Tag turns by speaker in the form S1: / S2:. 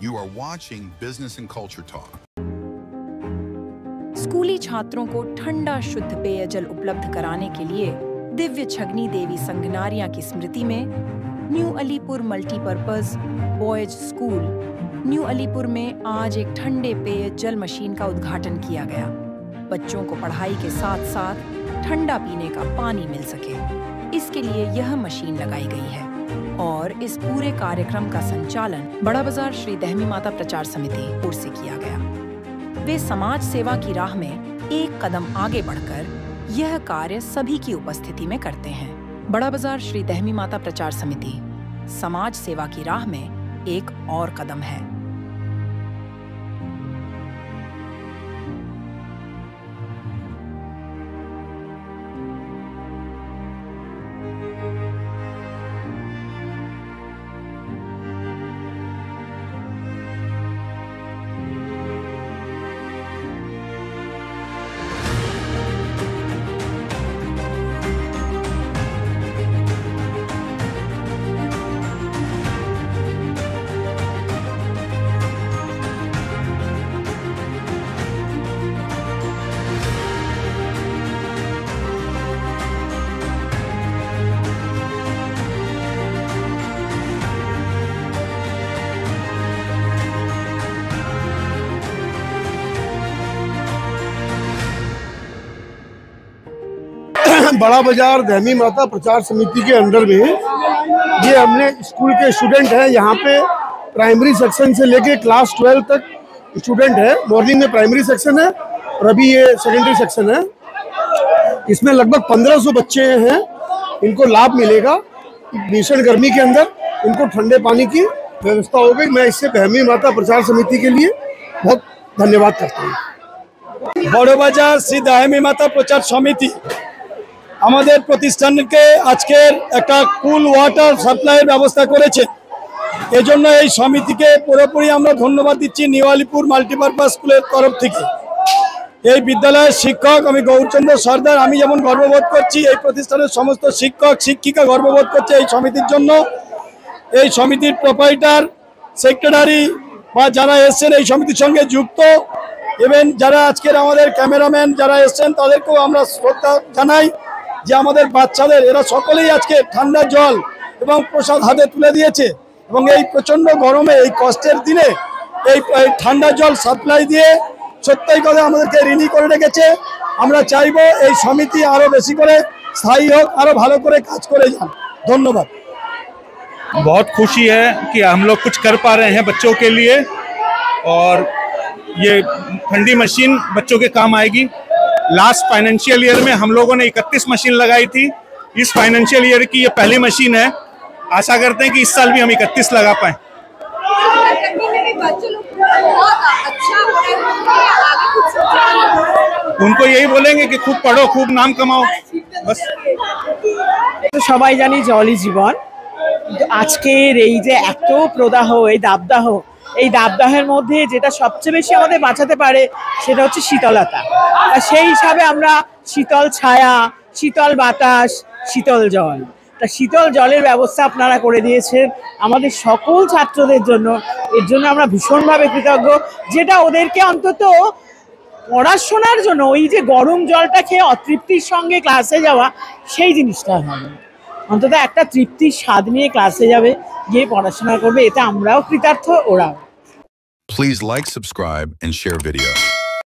S1: You are watching Business and Culture Talk.
S2: स्कूली छात्रों को ठंडा शुद्ध पेयजल उपलब्ध कराने के लिए दिव्य छगनी देवी संगनारिया की स्मृति में new Alipur multipurpose boys school new Alipur में आज एक ठंडे पेयजल मशीन का उद्घाटन किया गया। बच्चों को पढ़ाई के साथ साथ ठंडा पीने का पानी मिल सके, इसके लिए यह मशीन लगाई गई है। और इस पूरे कार्यक्रम का संचालन बड़ा बाजार श्री दहमी माता प्रचार समिति ओर से किया गया। वे समाज सेवा की राह में एक कदम आगे बढ़कर यह कार्य सभी की उपस्थिति में करते हैं। बड़ा बाजार श्री दहमी माता प्रचार समिति समाज सेवा की राह में एक और कदम है।
S3: बड़ा बाजार दहमी माता प्रचार समिति के अंडर में ये हमने स्कूल के स्टूडेंट हैं। यहाँ पे प्राइमरी सेक्शन से लेके क्लास 12 तक स्टूडेंट है। मॉर्निंग में प्राइमरी सेक्शन है और अभी ये सेकेंडरी सेक्शन है। इसमें लगभग 1500 बच्चे हैं। इनको लाभ मिलेगा। भीषण गर्मी के अंदर इनको ठंडे पानी की व्यवस्था हो गई। मैं इससे दहमी माता प्रचार समिति के लिए बहुत धन्यवाद करता हूँ।
S4: बड़ा बाजार श्री दहमी माता प्रचार समिति আমাদের প্রতিষ্ঠানকে আজকের একটা কুল ওয়াটার সাপ্লাইয়ের ব্যবস্থা করেছে। এজন্য এই সমিতিকে পুরোপুরি আমরা ধন্যবাদ দিচ্ছি নিউ আলিপুর মাল্টিপারপাস স্কুলের তরফ থেকে। এই বিদ্যালয়ের শিক্ষক আমি গৌরচন্দ্র সর্দার, আমি যেমন গর্ববোধ করছি এই প্রতিষ্ঠানের সমস্ত শিক্ষক শিক্ষিকা গর্ববোধ করছে এই সমিতির জন্য। এই সমিতির প্রোপাইটার সেক্রেটারি বা যারা এসেছেন এই সমিতির সঙ্গে যুক্ত এবং যারা আজকের আমাদের ক্যামেরাম্যান যারা এসেছেন তাদেরকেও আমরা শ্রদ্ধা জানাই যে আমাদের বাচ্চাদের এরা সকলেই আজকে ঠান্ডা জল এবং প্রসাদ হাতে তুলে দিয়েছে এবং এই প্রচণ্ড গরমে এই কষ্টের দিনে এই ঠান্ডা জল সাপ্লাই দিয়ে সত্যই কথা আমাদেরকে ঋণী করে রেখেছে। আমরা চাইবো এই সমিতি আরও বেশি করে স্থায়ী হোক, আরও ভালো করে কাজ করে যান। ধন্যবাদ।
S5: बहुत खुशी है कि हम लोग कुछ कर पा रहे हैं बच्चों के लिए और ये ठंडी मशीन बच्चों के काम आएगी। लास्ट फाइनेंशियल ईयर में हम लोगों ने 31 मशीन लगाई थी। इस फाइनेंशियल ईयर की ये पहली मशीन है। आशा करते हैं कि इस साल भी हम 31 लगा पाएं। उनको यही बोलेंगे कि खूब पढ़ो, खूब नाम कमाओ, बस।
S6: तो সবাই জানি জলই জীবন। আজকের এই যে এত প্রদাহ, এই দাবদাহের মধ্যে যেটা সবচেয়ে বেশি আমাদের বাঁচাতে পারে সেটা হচ্ছে শীতলতা। আর সেই হিসাবে আমরা শীতল ছায়া, শীতল বাতাস, শীতল জল, তা শীতল জলের ব্যবস্থা আপনারা করে দিয়েছেন আমাদের সকল ছাত্রদের জন্য। এর জন্য আমরা ভীষণভাবে কৃতজ্ঞ, যেটা ওদেরকে অন্তত পড়াশোনার জন্য ওই যে গরম জলটা খেয়ে অতৃপ্তির সঙ্গে ক্লাসে যাওয়া সেই জিনিসটা হবে, অন্তত একটা তৃপ্তির স্বাদ নিয়ে ক্লাসে যাবে, গিয়ে পড়াশোনা করবে। এতে আমরাও কৃতার্থ, ওরাও।
S1: Please like, subscribe, and share video.